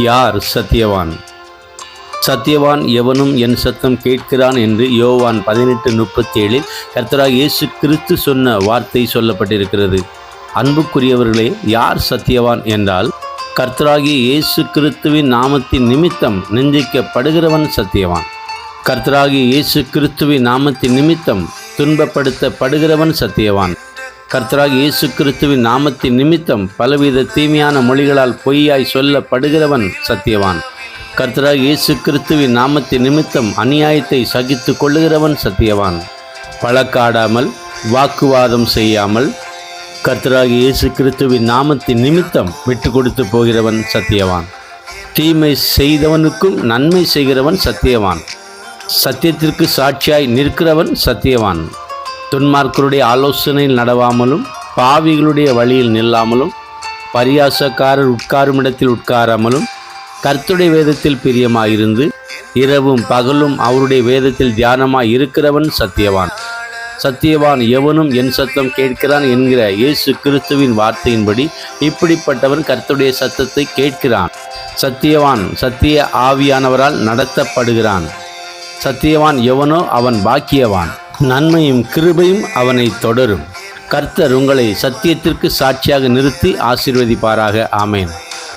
யார் சத்தியவான்? சத்தியவான் எவனும் என் சத்தம் கேட்கிறான் என்று யோவான் 18:37 கர்த்தராகிய இயேசு கிறிஸ்து சொன்ன வார்த்தை சொல்லப்பட்டிருக்கிறது. அன்புக்குரியவர்களே, யார் சத்தியவான் என்றால், கர்த்தராகிய இயேசு கிறிஸ்துவின் நாமத்தின் நிமித்தம் நிந்திக்கப்படுகிறவன் சத்தியவான். கர்த்தராகிய இயேசு கிறிஸ்துவின் நாமத்தின் நிமித்தம் துன்பப்படுத்தப்படுகிறவன் சத்தியவான். கர்த்தராகிய இயேசு கிறிஸ்துவின் நாமத்தின் நிமித்தம் பலவித தீமையான மொழிகளால் பொய்யாய் சொல்லப்படுகிறவன் சத்தியவான். கர்த்தராகிய இயேசு கிறிஸ்துவின் நாமத்தின் நிமித்தம் அநியாயத்தை சகித்து கொள்ளுகிறவன் சத்தியவான். பழக்காடாமல் வாக்குவாதம் செய்யாமல் கர்த்தராகிய இயேசு கிறிஸ்துவின் நாமத்தின் நிமித்தம் விட்டு கொடுத்து போகிறவன் சத்தியவான். தீமை செய்தவனுக்கும் நன்மை செய்கிறவன் சத்தியவான். சத்தியத்திற்கு சாட்சியாய் நிற்கிறவன் சத்தியவான். துன்மார்க்கருடைய ஆலோசனையில் நடவாமலும் பாவிகளுடைய வழியில் நில்லாமலும் பரியாசக்காரர் உட்காரும் இடத்தில் உட்காராமலும் கர்த்தருடைய வேதத்தில் பிரியமாயிருந்து இரவும் பகலும் அவருடைய வேதத்தில் தியானமாய் இருக்கிறவன் சத்தியவான். சத்தியவான் எவனும் என் சத்தம் கேட்கிறான் என்கிற இயேசு கிறிஸ்துவின் வார்த்தையின்படி இப்படிப்பட்டவன் கர்த்தருடைய சத்தத்தை கேட்கிறான். சத்தியவான் சத்திய ஆவியானவரால் நடத்தப்படுகிறான். சத்தியவான் எவனோ அவன் பாக்கியவான். நன்மையும் கிருபையும் அவனை தொடரும். கர்த்தர் உங்களை சத்தியத்திற்கு சாட்சியாக நிறுத்தி ஆசீர்வதிப்பாராக. ஆமேன்.